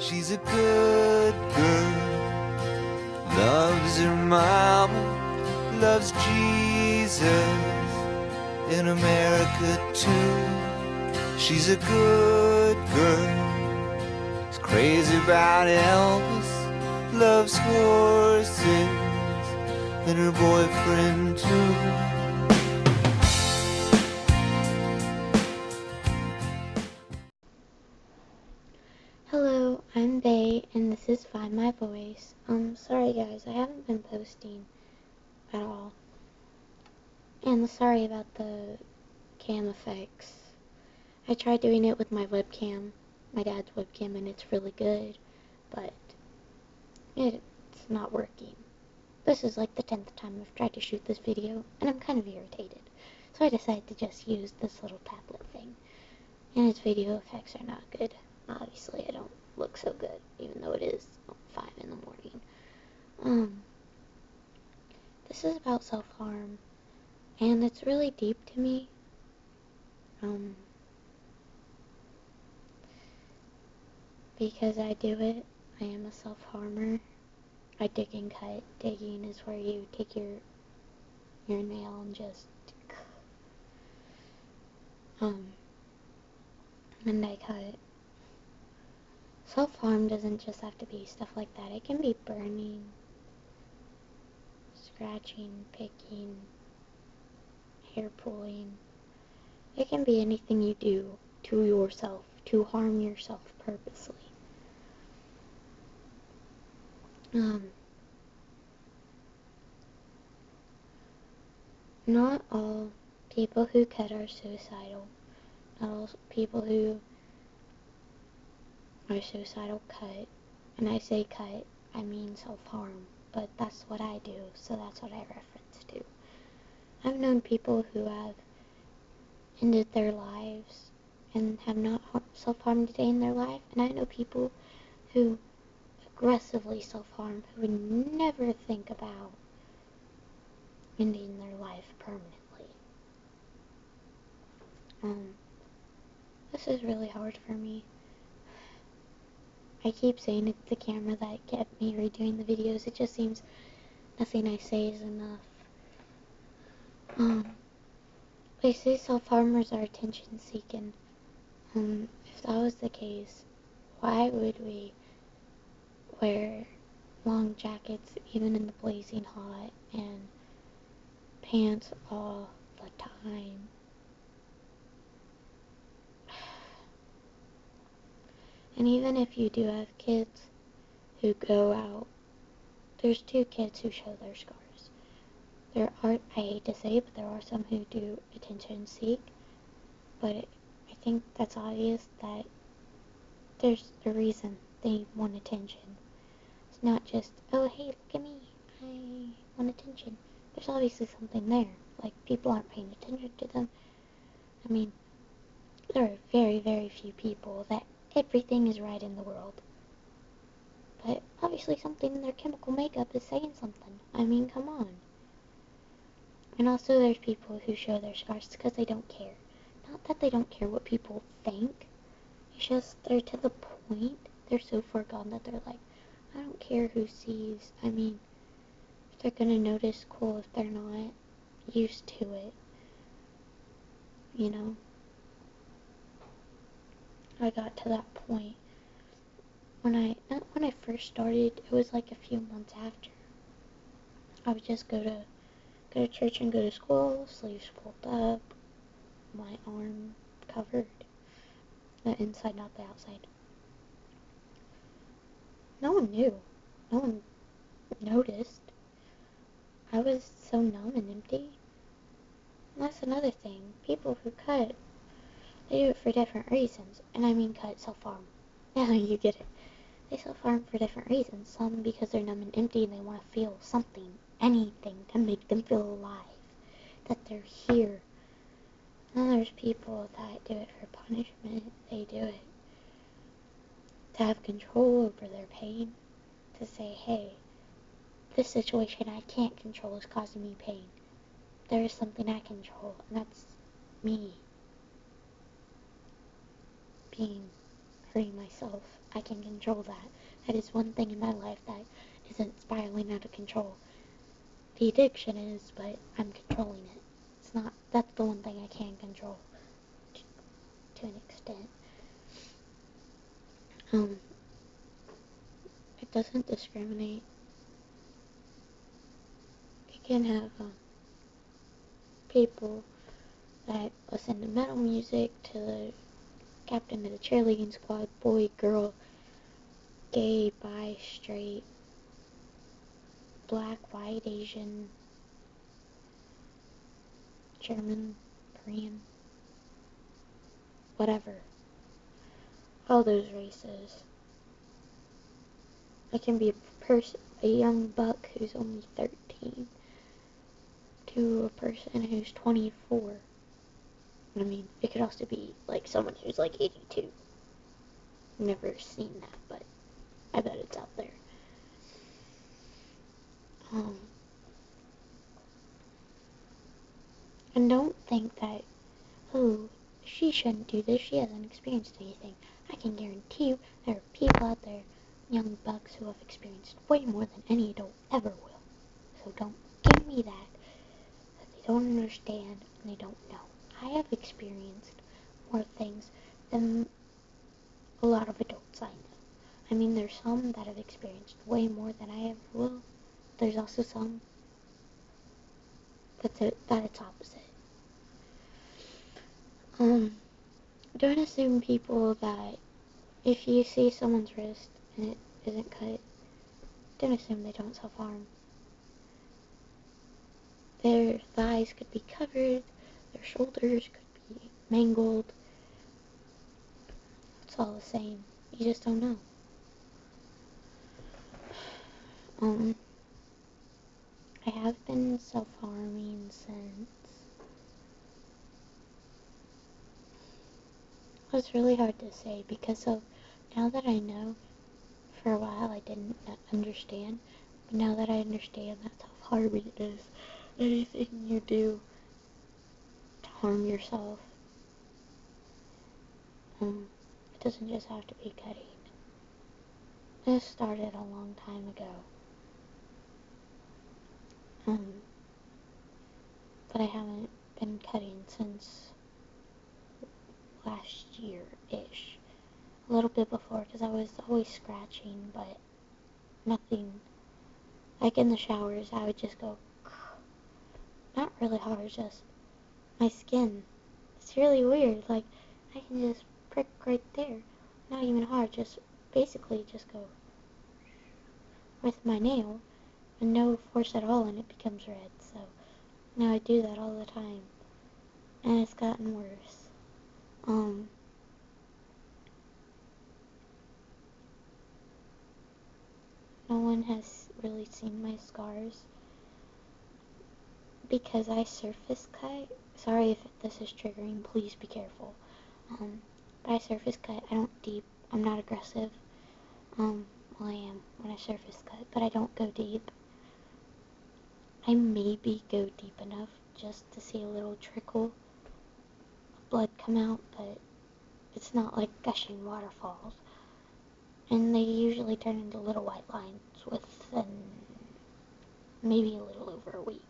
She's a good girl, loves her mama, loves Jesus, in America too. She's a good girl, is crazy about Elvis, loves horses, and her boyfriend too. Hello, I'm Bae, and this is Find My Voice. Sorry guys, I haven't been posting at all. And sorry about the cam effects. I tried doing it with my webcam, my dad's webcam, and it's really good, but it's not working. This is like the 10th time I've tried to shoot this video, and I'm kind of irritated. So I decided to just use this little tablet thing. And its video effects are not good. Obviously, I don't look so good, even though it is 5 in the morning. This is about self-harm, and it's really deep to me. Because I do it. I am a self-harmer. I dig and cut. Digging is where you take your nail and just and I cut. Self-harm doesn't just have to be stuff like that. It can be burning, scratching, picking, hair pulling. It can be anything you do to yourself, to harm yourself purposely. Not all people who cut are suicidal. Not all people who are suicidal cut. And I say cut, I mean self-harm. But that's what I do, so that's what I reference to. I've known people who have ended their lives and have not self-harmed a day in their life. And I know people who aggressively self-harm who would never think about ending their life permanently. This is really hard for me. I keep saying it's the camera that kept me redoing the videos. It just seems nothing I say is enough. They say self-harmers are attention-seeking. If that was the case, why would we wear long jackets even in the blazing hot and pants all the time? And even if you do have kids who go out, there's 2 kids who show their scars. There are, I hate to say it, but there are some who do attention seek, but I think that's obvious that there's a reason they want attention. It's not just, oh hey, look at me, I want attention. There's obviously something there, like people aren't paying attention to them. I mean, there are very, very few people that everything is right in the world. But obviously something in their chemical makeup is saying something. I mean, come on. And also there's people who show their scars because they don't care. Not that they don't care what people think. It's just they're to the point. They're so far gone that they're like, I don't care who sees. I mean, if they're gonna notice, cool. If they're not used to it, you know. I got to that point not when I first started. It was like a few months after. I would just go to church and go to school, sleeves pulled up, my arm covered, the inside, not the outside. No one knew. No one noticed. I was so numb and empty. And that's another thing. People who cut, they do it for different reasons. And I mean cut, self-harm. Yeah, you get it. They self-harm for different reasons. Some because they're numb and empty and they want to feel something, anything, to make them feel alive. That they're here. And then there's people that do it for punishment. They do it to have control over their pain. To say, hey, this situation I can't control is causing me pain. There is something I control, and that's me being free myself. I can control that. That is one thing in my life that isn't spiraling out of control. The addiction is, but I'm controlling it. It's not, that's the one thing I can control to an extent. It doesn't discriminate. You can have people that listen to metal music, to the captain of the cheerleading squad, boy, girl, gay, bi, straight, black, white, Asian, German, Korean, whatever. All those races. It can be a young buck who's only 13 to a person who's 24. I mean, it could also be like someone who's like 82. Never seen that, but I bet it's out there. And don't think that, oh, she shouldn't do this, she hasn't experienced anything. I can guarantee you there are people out there, young bucks, who have experienced way more than any adult ever will. So don't give me that they don't understand and they don't know. I have experienced more things than a lot of adults I know. I mean, there's some that have experienced way more than I ever will. There's also some that it's opposite. Don't assume, people, that if you see someone's wrist and it isn't cut, don't assume they don't self-harm. Their thighs could be covered, their shoulders could be mangled. It's all the same. You just don't know. I have been self-harming since... It's really hard to say because of, now that I know, for a while I didn't understand, but now that I understand, that's how harming it is. Anything you do to harm yourself, it doesn't just have to be cutting. This started a long time ago. But I haven't been cutting since last year-ish. A little bit before, because I was always scratching, but nothing. Like in the showers, I would just go, not really hard, just my skin. It's really weird. Like, I can just prick right there. Not even hard, just basically just go with my nail, and no force at all, and it becomes red. So now I do that all the time, and it's gotten worse. No one has really seen my scars because I surface cut. Sorry if this is triggering, please be careful. But I surface cut, I don't deep, I'm not aggressive. Well, I am when I surface cut, but I don't go deep. I maybe go deep enough just to see a little trickle of blood come out, but it's not like gushing waterfalls. And they usually turn into little white lines within maybe a little over a week.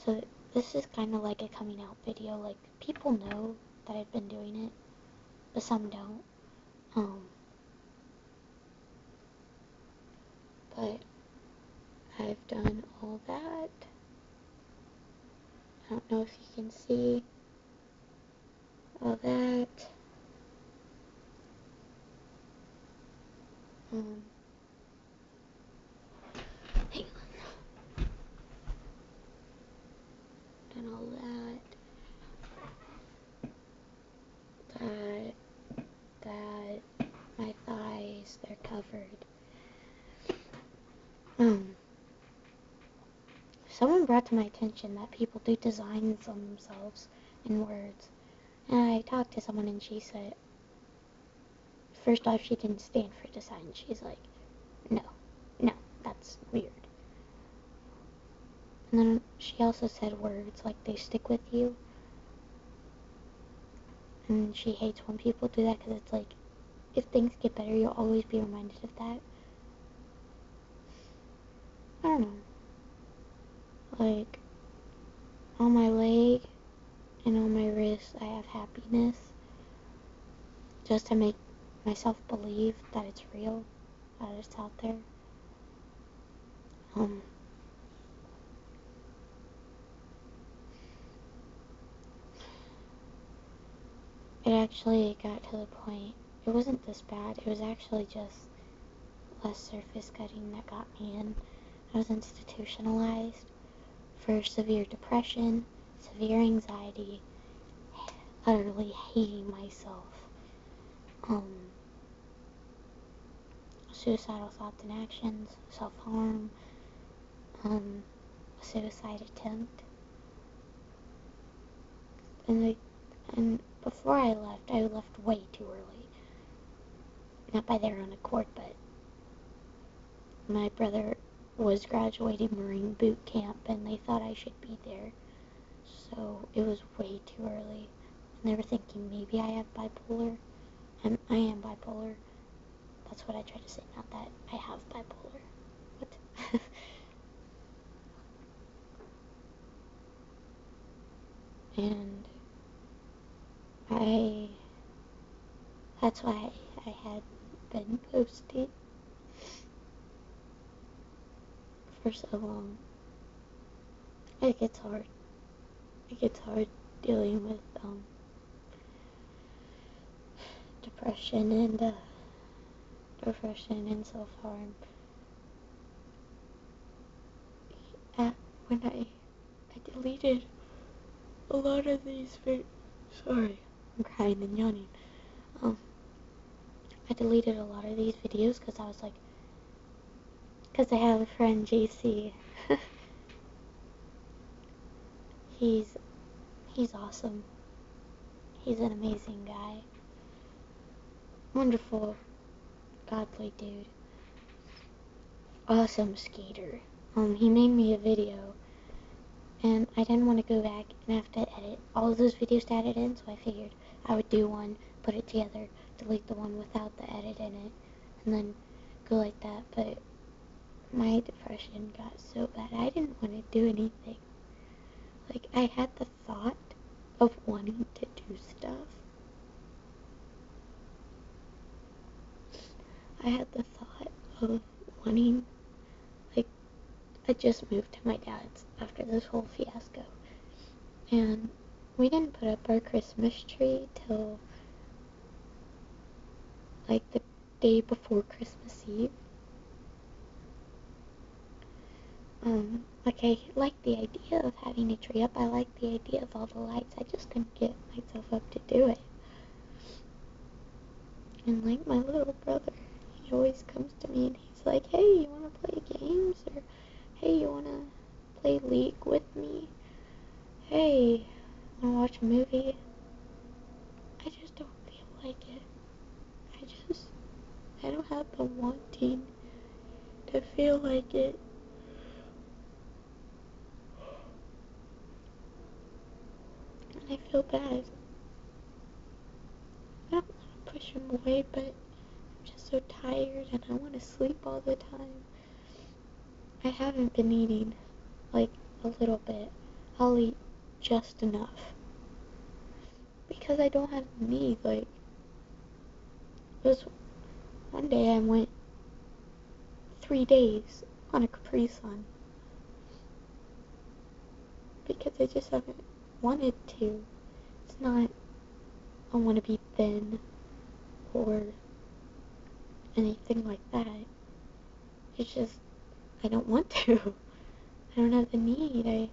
So this is kind of like a coming out video. Like, people know that I've been doing it, but some don't. But I've done all that. I don't know if you can see all that. Hang on. Done all that. My thighs, they're covered. Someone brought to my attention that people do designs on themselves in words. And I talked to someone and she said, first off, she didn't stand for design. She's like, no, that's weird. And then she also said words like they stick with you. And she hates when people do that because it's like, if things get better, you'll always be reminded of that. I don't know. Like, on my leg and on my wrist, I have happiness. Just to make myself believe that it's real, that it's out there. It actually got to the point, it wasn't this bad, it was actually just less surface cutting that got me in. I was institutionalized for severe depression, severe anxiety, utterly hating myself, suicidal thoughts and actions, self-harm, a suicide attempt. And before I left way too early. Not by their own accord, but my brother was graduating Marine boot camp and they thought I should be there. So it was way too early. And they were thinking maybe I have bipolar. And I am bipolar. That's what I try to say, not that I have bipolar. What? And that's why I had been posting for so long. It gets hard. It gets hard dealing with depression and self-harm. When I deleted a lot of these sorry, I'm crying and yawning. I deleted a lot of these videos because I was like, because I have a friend, JC. He's awesome. He's an amazing guy. Wonderful, godly dude. Awesome skater. He made me a video, and I didn't want to go back and have to edit all of those videos to edit in, so I figured I would do one, put it together, delete the one without the edit in it, and then go like that. But my depression got so bad, I didn't want to do anything. Like, I had the thought of wanting to do stuff. I had the thought of wanting, like, I just moved to my dad's after this whole fiasco. And we didn't put up our Christmas tree till, like, the day before Christmas Eve. Like, I liked the idea of having a tree up. I liked the idea of all the lights. I just couldn't get myself up to do it. And, like, my little brother, he always comes to me and he's like, hey, you want to play games? Or, hey, you want to play League with me? Hey, want to watch a movie? I just don't feel like it. I don't have the wanting to feel like it. And I feel bad. I don't want to push him away, but I'm just so tired and I want to sleep all the time. I haven't been eating, like, a little bit. I'll eat just enough. Because I don't have the need, like, this one day I went 3 days on a Capri Sun. Because I just haven't wanted to. It's not, I want to be thin or anything like that. It's just, I don't want to. I don't have the need.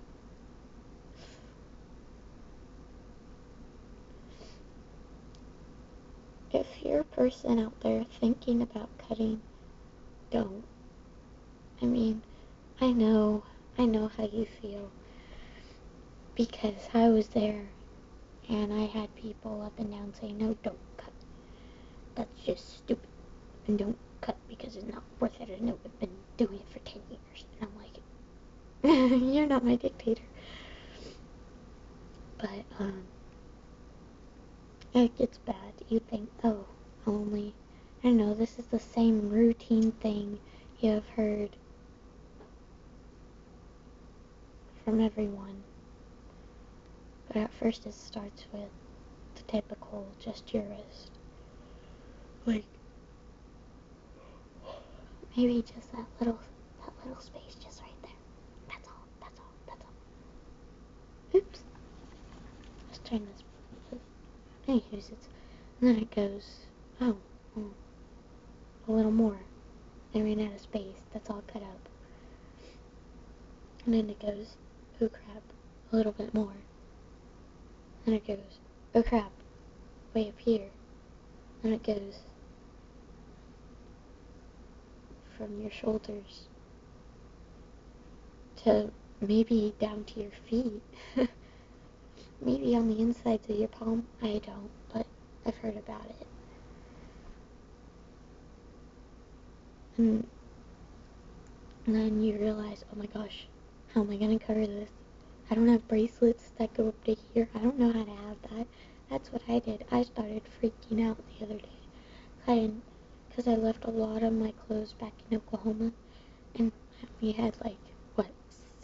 If you're a person out there thinking about cutting, don't. I mean, I know how you feel. Because I was there, and I had people up and down saying, no, don't cut. That's just stupid. And don't cut because it's not worth it. I know I've been doing it for 10 years. And I'm like, you're not my dictator. But, it gets bad. You think, oh, only, I don't know, this is the same routine thing you have heard from everyone. But at first it starts with the typical just your wrist. Like, maybe just that little space just right there. That's all. Oops. Let's turn this. Anywho's, and then it goes, oh, a little more. They ran out of space. That's all cut up. And then it goes, oh crap, a little bit more. And it goes, oh crap, way up here. And it goes from your shoulders to maybe down to your feet. Maybe on the insides of your palm. I don't, but I've heard about it. And then you realize, oh my gosh, how am I going to cover this? I don't have bracelets that go up to here. I don't know how to have that. That's what I did. I started freaking out the other day. Because I left a lot of my clothes back in Oklahoma. And we had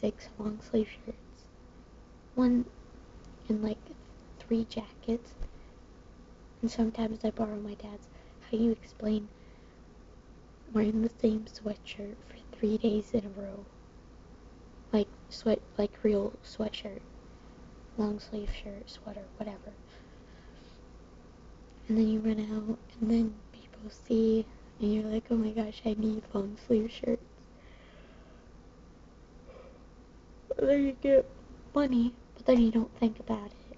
6 long sleeve shirts. One and 3 jackets. And sometimes I borrow my dad's. How do you explain wearing the same sweatshirt for 3 days in a row? Real sweatshirt. Long sleeve shirt, sweater, whatever. And then you run out, and then people see, and you're like, oh my gosh, I need long sleeve shirts. Then you get money, but then you don't think about it.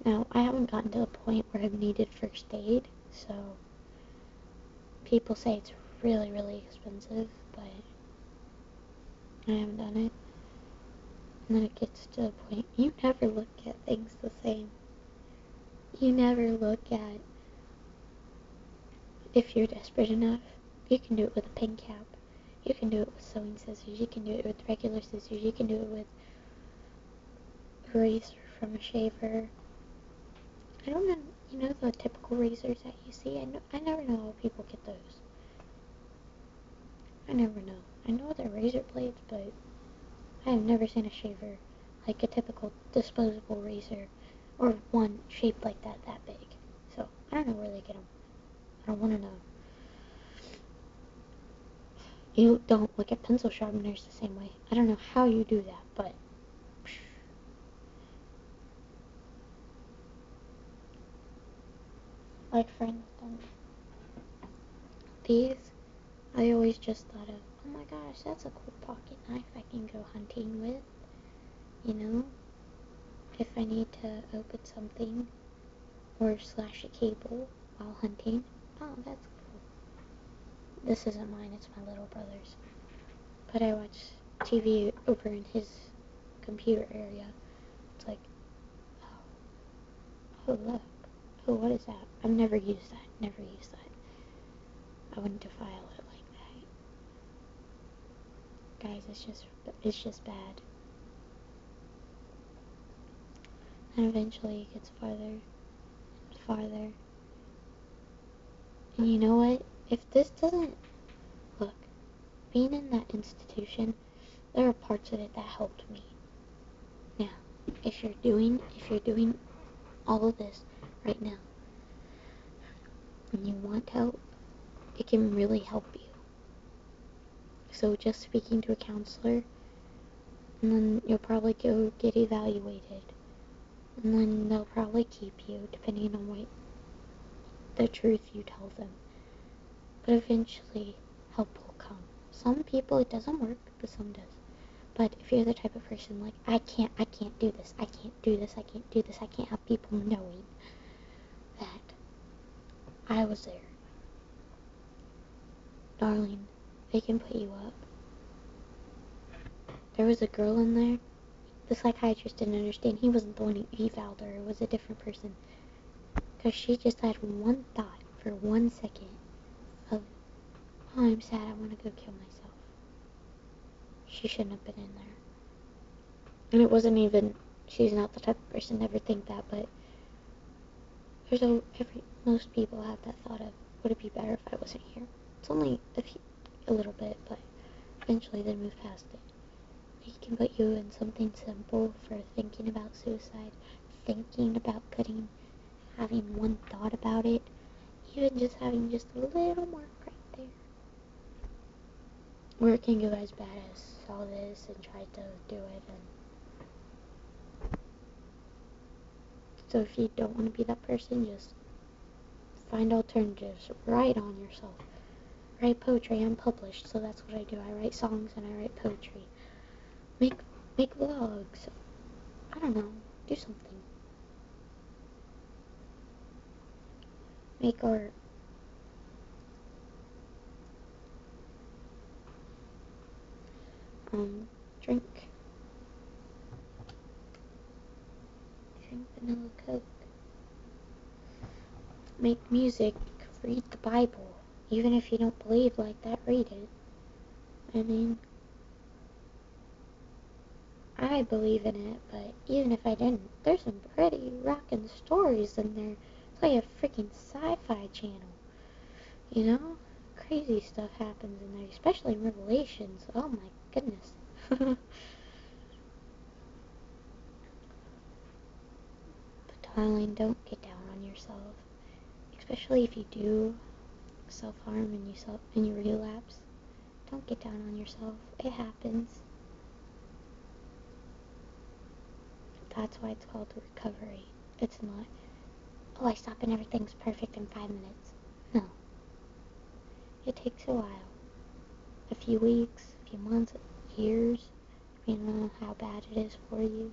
Now, I haven't gotten to the point where I've needed first aid, so people say it's really, really expensive, but I haven't done it. And then it gets to the point, you never look at things the same. You never look at, if you're desperate enough, you can do it with a pin cap. You can do it with sewing scissors. You can do it with regular scissors. You can do it with a razor from a shaver. I don't know, the typical razors that you see? I never know how people get those. I never know. I know they're razor blades, but I have never seen a shaver, like a typical disposable razor, or one shaped like that big. So, I don't know where they get them. I don't want to know. You don't look at pencil sharpeners the same way. I don't know how you do that, but for instance, these, I always just thought of, oh my gosh, that's a cool pocket knife I can go hunting with, if I need to open something, or slash a cable while hunting. Oh, that's cool. This isn't mine, it's my little brother's. But I watch TV over in his computer area. It's like, oh look. Oh, what is that? I've never used that. I wouldn't defile it like that. Guys, it's just bad. And eventually it gets farther and farther. And you know what? If this doesn't, look, being in that institution, there are parts of it that helped me. Now, if you're doing all of this right now, and you want help, it can really help you. So just speaking to a counselor, and then you'll probably go get evaluated, and then they'll probably keep you, depending on what the truth you tell them. But eventually, help will come. Some people it doesn't work, but some does. But if you're the type of person like, I can't do this, I can't have people knowing that I was there. Darling, they can put you up. There was a girl in there. The psychiatrist didn't understand. He wasn't the one who evaled her. It was a different person. Because she just had one thought for 1 second of, oh, I'm sad, I want to go kill myself. She shouldn't have been in there. And it wasn't even, she's not the type of person to ever think that, but most people have that thought of, would it be better if I wasn't here? It's only a little bit, but eventually they move past it. It can put you in something simple for thinking about suicide, thinking about having one thought about it, even just having just a little mark right there. Or it can go as bad as saw this and tried to do it. And so if you don't want to be that person, just find alternatives. Write on yourself. Write poetry. I'm published, so that's what I do. I write songs and I write poetry. Make vlogs. I don't know. Do something. Make art. Drink vanilla Coke. Make music. Read the Bible. Even if you don't believe like that, read it. I mean, I believe in it, but even if I didn't, there's some pretty rockin' stories in there. It's like a freaking sci-fi channel, you know? Crazy stuff happens in there, especially in Revelations. Oh my goodness. But darling, don't get down on yourself, especially if you do self-harm and you relapse. Don't get down on yourself. It happens. That's why it's called recovery. It's not, oh, I stop and everything's perfect in 5 minutes. No. It takes a while. A few weeks, a few months, years. You know how bad it is for you.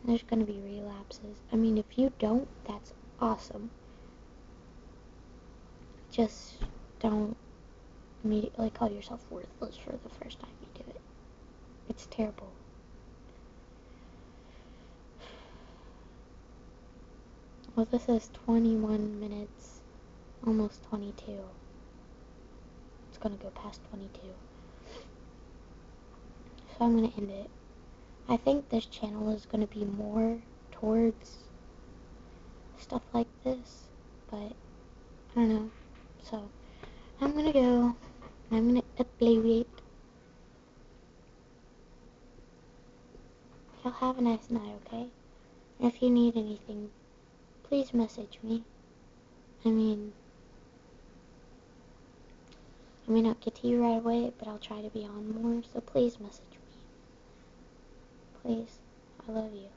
And there's going to be relapses. I mean, if you don't, that's awesome. Just don't immediately call yourself worthless for the first time you do it. It's terrible. Well, this is 21 minutes, almost 22. It's gonna go past 22. So I'm gonna end it. I think this channel is gonna be more towards stuff like this, but I don't know. So I'm gonna go. I'm gonna upload it. Y'all have a nice night, okay? And if you need anything, please message me. I may not get to you right away, but I'll try to be on more, so please message me. Please. I love you.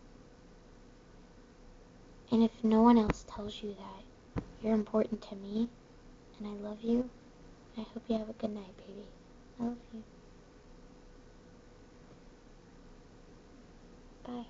And if no one else tells you that you're important to me, and I love you, I hope you have a good night, baby. I love you. Bye.